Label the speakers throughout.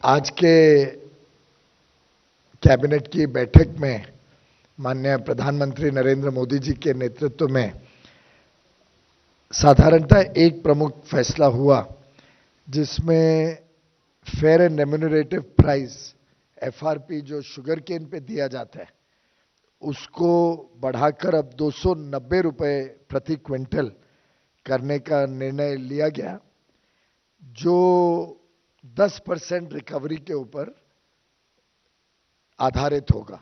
Speaker 1: आज के कैबिनेट की बैठक में माननीय प्रधानमंत्री नरेंद्र मोदी जी के नेतृत्व में साधारणतः एक प्रमुख फैसला हुआ, जिसमें fair and remunerative price FRP जो शुगर केन पे दिया जाता है उसको बढ़ाकर अब 290 रुपए प्रति क्विंटल करने का निर्णय लिया गया, जो 10% रिकवरी के ऊपर आधारित होगा।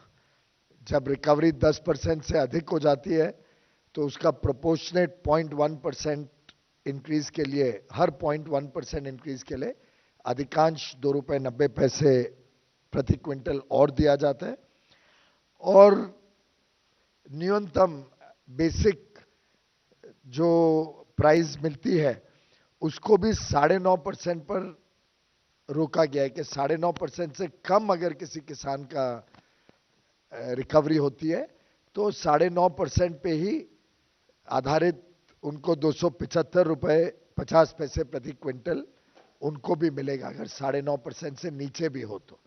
Speaker 1: जब रिकवरी 10% से अधिक हो जाती है तो उसका प्रोपोर्शनेट 0.1% इंक्रीज के लिए, हर 0.1% इंक्रीज के लिए अधिकांश 2 रुपए 90 पैसे प्रति क्विंटल और दिया जाता है, और न्यूनतम बेसिक जो प्राइस मिलती है उसको भी 9.5% पर रोका गया है कि 9.5% से कम अगर किसी किसान का रिकवरी होती है तो 9.5% पे ही आधारित उनको 275 रुपए 50 पैसे प्रति क्विंटल उनको भी मिलेगा, अगर 9.5% से नीचे भी हो तो।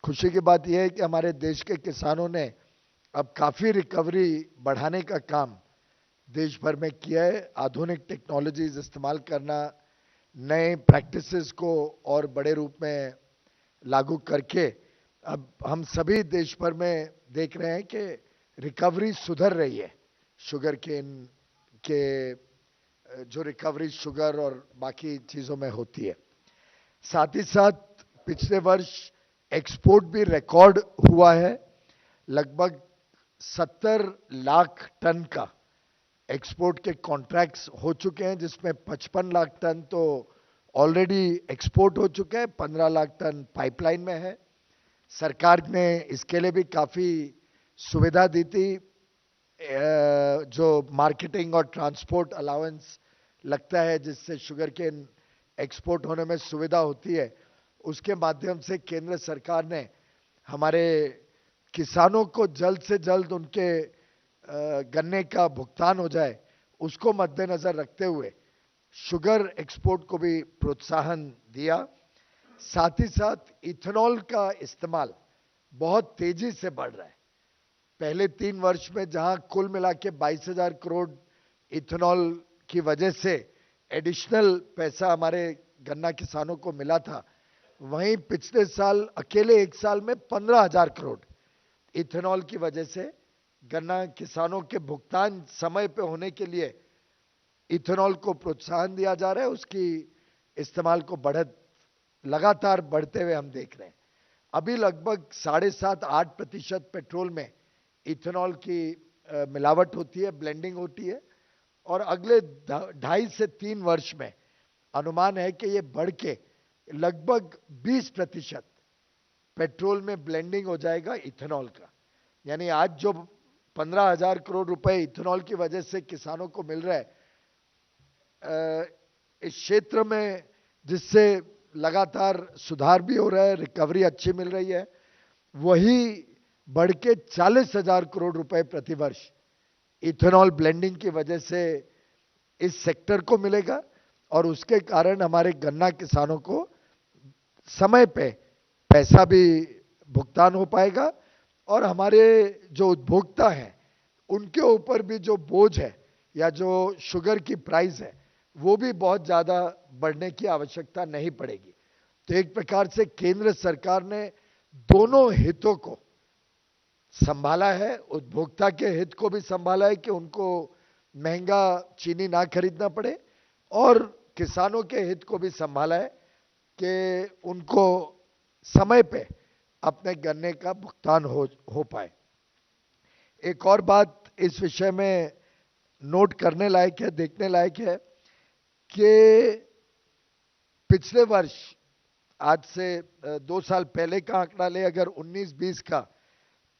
Speaker 1: खुशी की बात यह है कि हमारे देश के किसानों ने अब काफी रिकवरी बढ़ाने का काम देश भर में किया है। आधुनिक टेक्नोलॉजीज इस्तेमाल करना, नए प्रैक्टिसेस को और बड़े रूप में लागू करके अब हम सभी देश भर में देख रहे हैं कि रिकवरी सुधर रही है। शुगर केन के जो रिकवरी शुगर और बाकी चीजों में होती है, साथ ही साथ पिछले वर्ष एक्सपोर्ट भी रिकॉर्ड हुआ है। लगभग 70 लाख टन का एक्सपोर्ट के कॉन्ट्रैक्ट्स हो चुके हैं, जिसमें 55 लाख टन तो ऑलरेडी एक्सपोर्ट हो चुके हैं, 15 लाख टन पाइपलाइन में है। सरकार ने इसके लिए भी काफी सुविधा दी थी, जो मार्केटिंग और ट्रांसपोर्ट अलाउंस लगता है जिससे शुगर केन एक्सपोर्ट होने में सुविधा होती है, उसके माध्यम से केंद्र सरकार ने हमारे किसानों को जल्द से जल्द उनके गन्ने का भुगतान हो जाए, उसको मद्देनजर रखते हुए शुगर एक्सपोर्ट को भी प्रोत्साहन दिया। साथ ही साथ इथेनॉल का इस्तेमाल बहुत तेजी से बढ़ रहा है। पहले 3 वर्ष में जहां कुल मिला के 22,000 करोड़ इथेनॉल की वजह से एडिशनल पैसा हमारे गन्ना किसानों को मिला था, वहीं पिछले साल अकेले एक साल में 15,000 करोड़ इथेनॉल की वजह से गन्ना किसानों के भुगतान समय पे होने के लिए इथेनॉल को प्रोत्साहन दिया जा रहा है। उसकी इस्तेमाल को लगातार बढ़ते हुए हम देख रहे हैं। अभी लगभग 7.5-8% पेट्रोल में इथेनॉल की मिलावट होती है, ब्लेंडिंग होती है, और अगले 2.5 से 3 वर्ष में अनुमान है कि ये बढ़ के लगभग 20% पेट्रोल में ब्लेंडिंग हो जाएगा इथेनॉल का। यानी आज जो 15,000 करोड़ रुपए इथेनॉल की वजह से किसानों को मिल रहा है इस क्षेत्र में, जिससे लगातार सुधार भी हो रहा है, रिकवरी अच्छी मिल रही है, वही बढ़ के 40,000 करोड़ रुपए प्रति वर्ष इथेनॉल ब्लेंडिंग की वजह से इस सेक्टर को मिलेगा, और उसके कारण हमारे गन्ना किसानों को समय पे पैसा भी भुगतान हो पाएगा, और हमारे जो उपभोक्ता हैं उनके ऊपर भी जो बोझ है या जो शुगर की प्राइस है वो भी बहुत ज्यादा बढ़ने की आवश्यकता नहीं पड़ेगी। तो एक प्रकार से केंद्र सरकार ने दोनों हितों को संभाला है, उपभोक्ता के हित को भी संभाला है कि उनको महंगा चीनी ना खरीदना पड़े, और किसानों के हित को भी संभाला है कि उनको समय पे अपने गन्ने का भुगतान हो पाए। एक और बात इस विषय में नोट करने लायक है, देखने लायक है कि पिछले वर्ष, आज से 2 साल पहले का आंकड़ा ले अगर 19-20 का,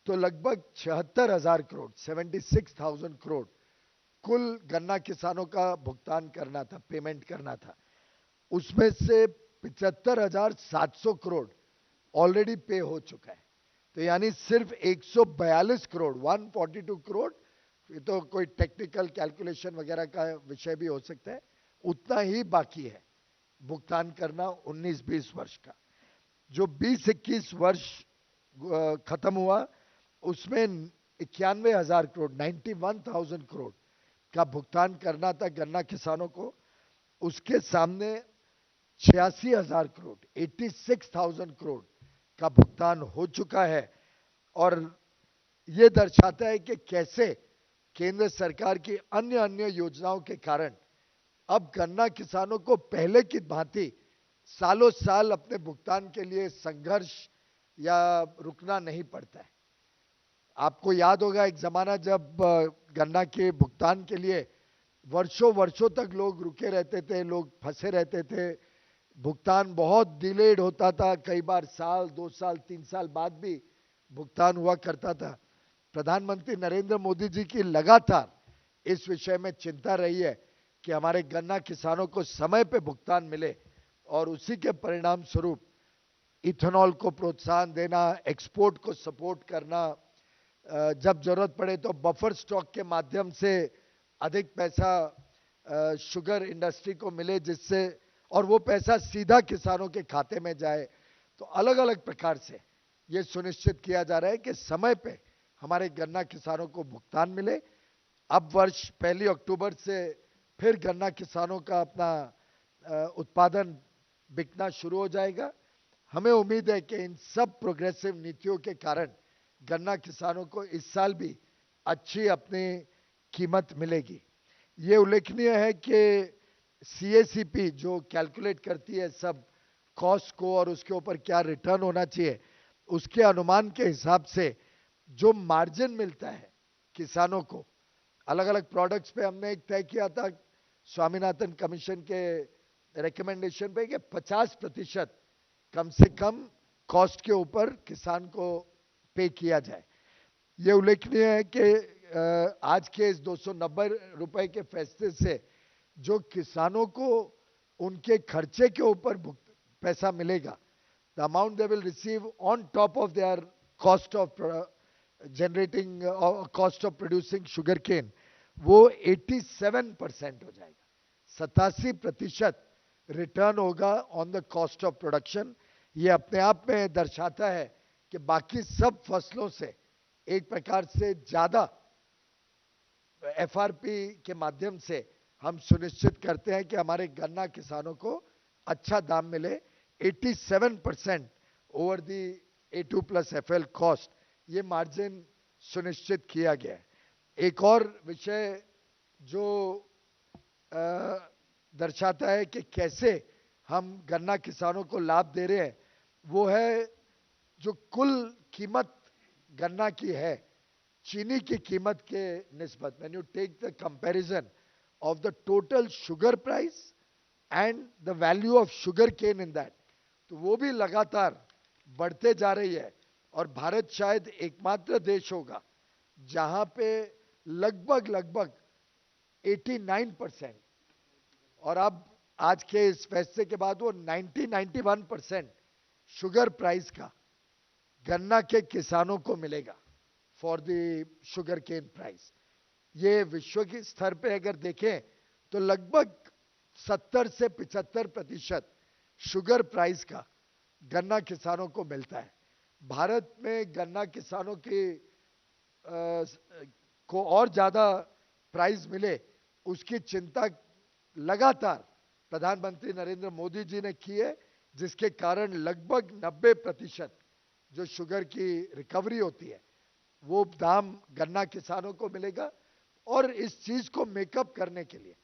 Speaker 1: तो लगभग 76,000 करोड़ 76,000 करोड़ कुल गन्ना किसानों का भुगतान करना था, पेमेंट करना था। उसमें से 75,700 करोड़ ऑलरेडी पे हो चुका है। तो यानी सिर्फ 142 करोड़ 142 करोड़, ये तो कोई टेक्निकल कैलकुलेशन वगैरह का विषय भी हो सकता है, उतना ही बाकी है भुगतान करना 19-20 वर्ष का। जो 20-21 वर्ष खत्म हुआ, उसमें 91,000 करोड़, 91,000 करोड़ का भुगतान करना था गन्ना किसानों को। उसके सामने 86,000 करोड़, 86,000 करोड़ का भुगतान हो चुका है। और यह दर्शाता है कि कैसे केंद्र सरकार की अन्य अन्य योजनाओं के कारण अब गन्ना किसानों को पहले की भांति सालों साल अपने भुगतान के लिए संघर्ष या रुकना नहीं पड़ता है। आपको याद होगा एक जमाना जब गन्ना के भुगतान के लिए वर्षों वर्षों तक लोग रुके रहते थे, लोग फंसे रहते थे, भुगतान बहुत डिलेड होता था, कई बार साल, 2 साल, 3 साल बाद भी भुगतान हुआ करता था। प्रधानमंत्री नरेंद्र मोदी जी की लगातार इस विषय में चिंता रही है कि हमारे गन्ना किसानों को समय पे भुगतान मिले, और उसी के परिणाम स्वरूप इथेनॉल को प्रोत्साहन देना, एक्सपोर्ट को सपोर्ट करना, जब जरूरत पड़े तो बफर स्टॉक के माध्यम से अधिक पैसा शुगर इंडस्ट्री को मिले, जिससे और वो पैसा सीधा किसानों के खाते में जाए। तो अलग अलग प्रकार से ये सुनिश्चित किया जा रहा है कि समय पे हमारे गन्ना किसानों को भुगतान मिले। अब वर्ष 1 अक्टूबर से फिर गन्ना किसानों का अपना उत्पादन बिकना शुरू हो जाएगा। हमें उम्मीद है कि इन सब प्रोग्रेसिव नीतियों के कारण गन्ना किसानों को इस साल भी अच्छी अपनी कीमत मिलेगी। ये उल्लेखनीय है कि सीएसीपी जो कैलकुलेट करती है सब कॉस्ट को और उसके ऊपर क्या रिटर्न होना चाहिए, उसके अनुमान के हिसाब से जो मार्जिन मिलता है किसानों को अलग अलग प्रोडक्ट्स पे, हमने एक तय किया था स्वामीनाथन कमीशन के रिकमेंडेशन पे कि 50% कम से कम कॉस्ट के ऊपर किसान को पे किया जाए। यह उल्लेखनीय है कि आज के इस 290 रुपए के फैसले से जो किसानों को उनके खर्चे के ऊपर पैसा मिलेगा, the amount they will receive on top of their cost of generating cost of producing sugar cane, वो 87% हो जाएगा। 87% रिटर्न होगा on the cost of production. ये अपने आप में दर्शाता है कि बाकी सब फसलों से एक प्रकार से ज्यादा एफआरपी के माध्यम से हम सुनिश्चित करते हैं कि हमारे गन्ना किसानों को अच्छा दाम मिले। 87% ओवर दी A2+FL कॉस्ट, ये मार्जिन सुनिश्चित किया गया है। एक और विषय जो दर्शाता है कि कैसे हम गन्ना किसानों को लाभ दे रहे हैं, वो है जो कुल कीमत गन्ना की है चीनी की कीमत के निस्बत। When you take the comparison of the total sugar price and the value of sugar cane in that, तो वो भी लगातार बढ़ते जा रही है। और भारत शायद एकमात्र देश होगा जहां पे लगभग लगभग 89%, और अब आज के इस फैसले के बाद वो 91% शुगर प्राइस का गन्ना के किसानों को मिलेगा for the sugar cane price. ये विश्व के स्तर पे अगर देखें तो लगभग 70 से 75% शुगर प्राइस का गन्ना किसानों को मिलता है। भारत में गन्ना किसानों की को और ज्यादा प्राइस मिले, उसकी चिंता लगातार प्रधानमंत्री नरेंद्र मोदी जी ने की है, जिसके कारण लगभग 90% जो शुगर की रिकवरी होती है वो दाम गन्ना किसानों को मिलेगा। और इस चीज को मेकअप करने के लिए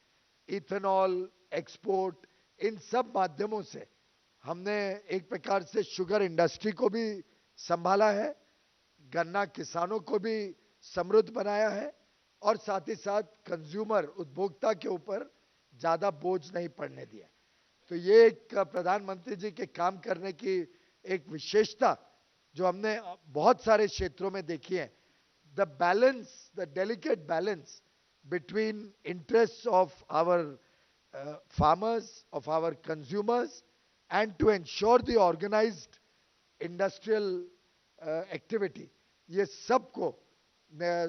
Speaker 1: इथेनॉल, एक्सपोर्ट, इन सब माध्यमों से हमने एक प्रकार से शुगर इंडस्ट्री को भी संभाला है, गन्ना किसानों को भी समृद्ध बनाया है, और साथ ही साथ कंज्यूमर, उपभोक्ता के ऊपर ज्यादा बोझ नहीं पड़ने दिया। तो ये एक प्रधानमंत्री जी के काम करने की एक विशेषता जो हमने बहुत सारे क्षेत्रों में देखी है। The balance, the delicate balance between interests of our farmers, of our consumers, and to ensure the organized industrial activity, ये सबको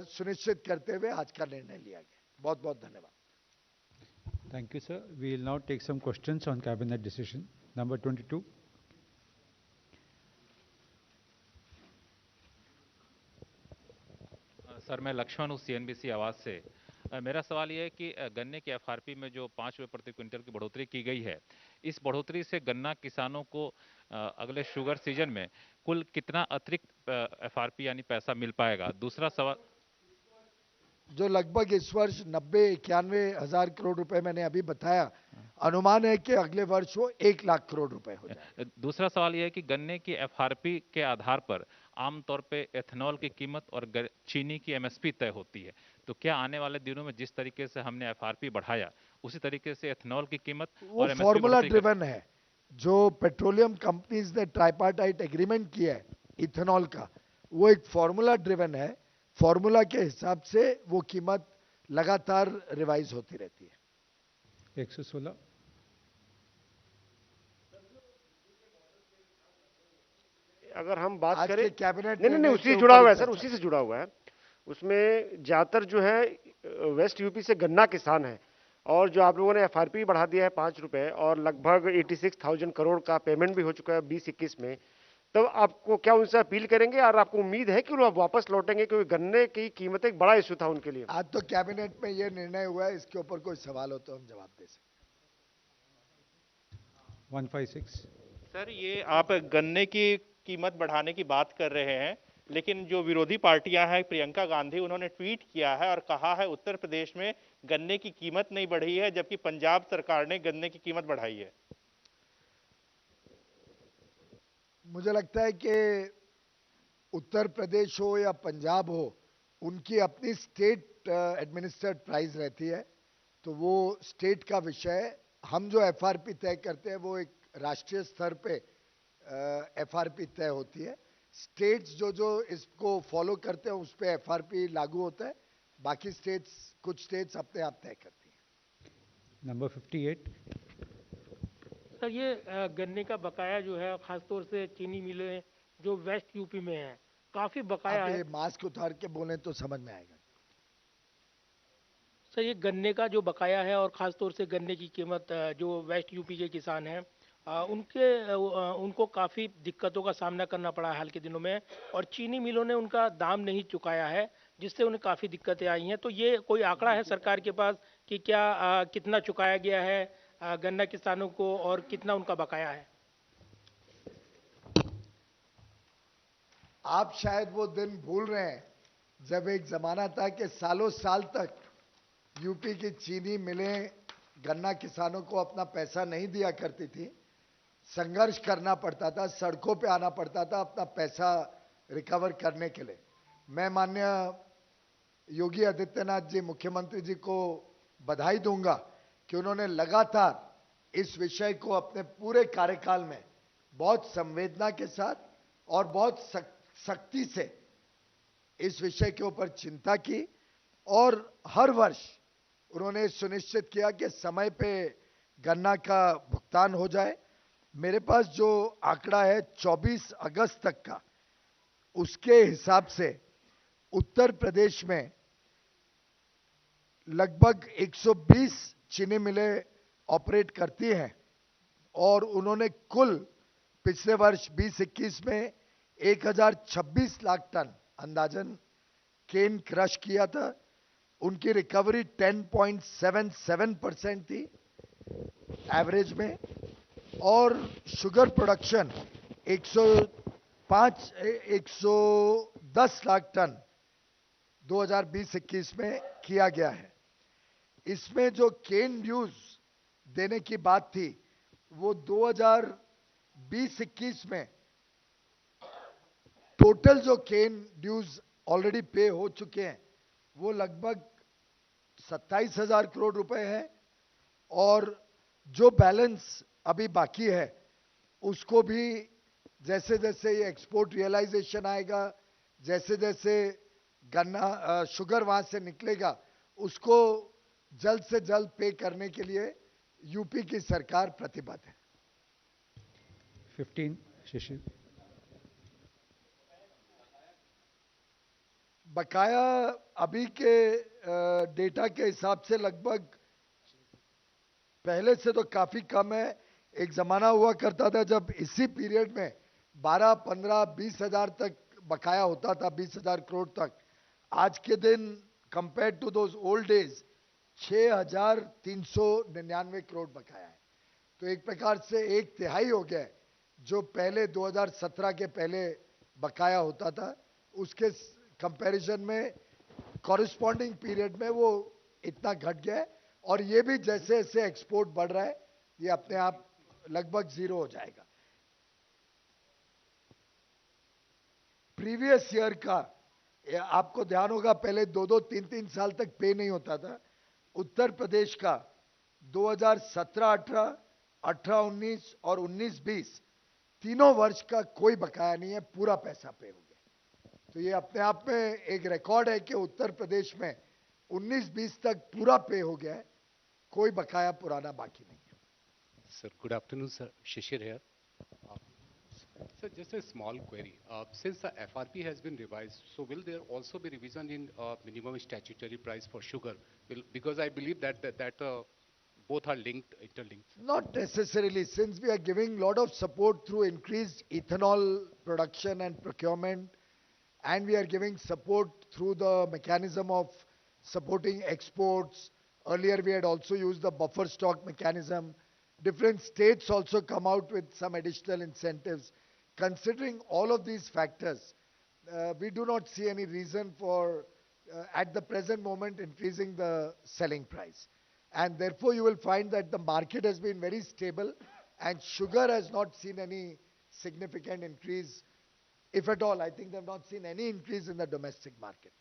Speaker 1: सुनिश्चित करते हुए आज का निर्णय लिया गया। बहुत बहुत धन्यवाद।
Speaker 2: Thank you, sir. We will now take some questions on cabinet decision. Number 22.
Speaker 3: Sir, मैं लक्ष्मण हूँ सीएनबीसी आवाज से। मेरा सवाल ये है कि गन्ने की एफआरपी में जो 5 रुपये प्रति क्विंटल की बढ़ोतरी की गई है, इस बढ़ोतरी से गन्ना किसानों को अगले शुगर सीजन में कुल कितना अतिरिक्त एफआरपी यानी पैसा मिल पाएगा? दूसरा सवाल,
Speaker 1: जो लगभग इस वर्ष 90-91 हजार करोड़ रुपए मैंने अभी बताया, अनुमान है कि अगले वर्ष वो 1 लाख करोड़ रुपए हो जाए।
Speaker 3: दूसरा सवाल यह है कि गन्ने की एफआरपी के आधार पर आमतौर पे एथेनॉल की कीमत और चीनी की एमएसपी तय होती है। तो क्या आने वाले दिनों में जिस तरीके से हमने एफआरपी बढ़ाया, उसी तरीके से एथेनॉल की कीमत
Speaker 1: वो
Speaker 3: और एमएसपी
Speaker 1: फॉर्मूला
Speaker 3: बढ़ोतरी
Speaker 1: ड्रिवन है। जो पेट्रोलियम कंपनीज ने ट्राइपार्टाइट एग्रीमेंट किया है इथेनॉल का, वो एक फॉर्मूला ड्रिवन है। फॉर्मूला के हिसाब से वो कीमत लगातार रिवाइज होती रहती है।
Speaker 2: 116।
Speaker 4: अगर हम बात
Speaker 1: आज
Speaker 4: करें,
Speaker 1: के कैबिनेट
Speaker 4: नहीं नहीं नहीं,
Speaker 1: निर्णय
Speaker 4: उसी
Speaker 1: के
Speaker 4: से जुड़ा
Speaker 1: ऊपर
Speaker 4: हुआ है
Speaker 1: ही
Speaker 4: सर,
Speaker 1: चर्चा
Speaker 4: उसी से जुड़ा हुआ है। उसमें ज्यादातर जो है वेस्ट यूपी से गन्ना किसान है, और जो आप लोगों ने एफआरपी बढ़ा दिया है 5 रुपए, और लगभग 86,000 करोड़ का पेमेंट भी हो चुका है 20-21 में। तब आपको क्या उनसे अपील करेंगे, और आपको उम्मीद है कि वो वापस लौटेंगे? क्योंकि गन्ने की कीमत एक बड़ा इशू था उनके लिए।
Speaker 1: आज तो कैबिनेट में ये निर्णय हुआ है, इसके ऊपर कोई सवाल हो तो हम जवाब दे सकते
Speaker 2: 156।
Speaker 5: सर, ये आप गन्ने की कीमत बढ़ाने की बात कर रहे हैं, लेकिन जो विरोधी पार्टियां हैं, प्रियंका गांधी, उन्होंने ट्वीट किया है और कहा है उत्तर प्रदेश में गन्ने की कीमत नहीं बढ़ी है, जबकि पंजाब सरकार ने गन्ने की कीमत बढ़ाई है।
Speaker 1: मुझे लगता है कि उत्तर प्रदेश हो या पंजाब हो, उनकी अपनी स्टेट एडमिनिस्ट्रेड प्राइस रहती है, तो वो स्टेट का विषय है। हम जो एफआरपी तय करते हैं वो एक राष्ट्रीय स्तर पे एफआरपी तय होती है। स्टेट्स जो जो इसको फॉलो करते हैं उस पे एफआरपी लागू होता है, बाकी स्टेट्स, कुछ स्टेट्स अपने आप तय करती हैं।
Speaker 2: नंबर 58।
Speaker 6: सर, ये गन्ने का बकाया जो है, खासतौर से चीनी मिलें जो वेस्ट यूपी में है, काफी बकाया
Speaker 1: आप
Speaker 6: है।
Speaker 1: ये मास्क उतार के बोलें तो समझ में आएगा।
Speaker 6: सर, ये गन्ने का जो बकाया है, और खासतौर से गन्ने की कीमत जो वेस्ट यूपी के किसान हैं, उनको काफ़ी दिक्कतों का सामना करना पड़ा है हाल के दिनों में, और चीनी मिलों ने उनका दाम नहीं चुकाया है, जिससे उन्हें काफ़ी दिक्कतें आई हैं। तो ये कोई आंकड़ा है सरकार के पास कि क्या कितना चुकाया गया है गन्ना किसानों को, और कितना उनका बकाया है?
Speaker 1: आप शायद वो दिन भूल रहे हैं जब एक जमाना था कि सालों साल तक यूपी की चीनी मिलें गन्ना किसानों को अपना पैसा नहीं दिया करती थी। संघर्ष करना पड़ता था, सड़कों पे आना पड़ता था अपना पैसा रिकवर करने के लिए। मैं माननीय योगी आदित्यनाथ जी, मुख्यमंत्री जी को बधाई दूंगा कि उन्होंने लगातार इस विषय को अपने पूरे कार्यकाल में बहुत संवेदना के साथ और बहुत सख्ती से इस विषय के ऊपर चिंता की, और हर वर्ष उन्होंने सुनिश्चित किया कि समय पे गन्ना का भुगतान हो जाए। मेरे पास जो आंकड़ा है 24 अगस्त तक का, उसके हिसाब से उत्तर प्रदेश में लगभग 120 चीनी मिलें ऑपरेट करती हैं, और उन्होंने कुल पिछले वर्ष 20-21 में 1026 लाख टन अंदाजन केन क्रश किया था। उनकी रिकवरी 10.77% थी एवरेज में, और शुगर प्रोडक्शन 110 लाख टन 2020-21 में किया गया है। इसमें जो केन ड्यूज देने की बात थी, वो 2020-21 में टोटल जो केन ड्यूज ऑलरेडी पे हो चुके हैं वो लगभग 27,000 करोड़ रुपए है, और जो बैलेंस अभी बाकी है उसको भी जैसे जैसे ये एक्सपोर्ट रियलाइजेशन आएगा, जैसे जैसे गन्ना शुगर वहां से निकलेगा, उसको जल्द से जल्द पे करने के लिए यूपी की सरकार प्रतिबद्ध है।
Speaker 2: 15 शिशिर।
Speaker 1: बकाया अभी के डेटा के हिसाब से लगभग पहले से तो काफी कम है। एक जमाना हुआ करता था जब इसी पीरियड में 12, 15, 20 हजार तक बकाया होता था, 20,000 करोड़ तक। आज के दिन compare to those old days 6,399 crore बकाया है। तो एक प्रकार से एक तिहाई हो गया है जो पहले 2017 के पहले बकाया होता था, उसके कंपैरिजन में कॉरेस्पॉन्डिंग पीरियड में वो इतना घट गया है। और ये भी जैसे जैसे एक्सपोर्ट बढ़ रहा है ये अपने आप लगभग जीरो हो जाएगा। प्रीवियस ईयर का आपको ध्यान होगा पहले 2-2, 3-3 साल तक पे नहीं होता था। उत्तर प्रदेश का 2017-18, 18-19 और 19-20 तीनों वर्ष का कोई बकाया नहीं है, पूरा पैसा पे हो गया। तो ये अपने आप में एक रिकॉर्ड है कि उत्तर प्रदेश में 19-20 तक पूरा पे हो गया है, कोई बकाया पुराना बाकी नहीं है।
Speaker 7: Sir, good afternoon, sir. Shishir here. Uh, Sir, just a small query. Since the FRP has been revised, so will there also be revision in minimum statutory price for sugar? Because I believe that both are linked, interlinked.
Speaker 1: Not necessarily, since we are giving lot of support through increased ethanol production and procurement, and we are giving support through the mechanism of supporting exports. Earlier we had also used the buffer stock mechanism. Different states also come out with some additional incentives. Considering all of these factors, we do not see any reason for, at the present moment, increasing the selling price. And therefore, you will find that the market has been very stable and sugar has not seen any significant increase. If at all, I think they have not seen any increase in the domestic market.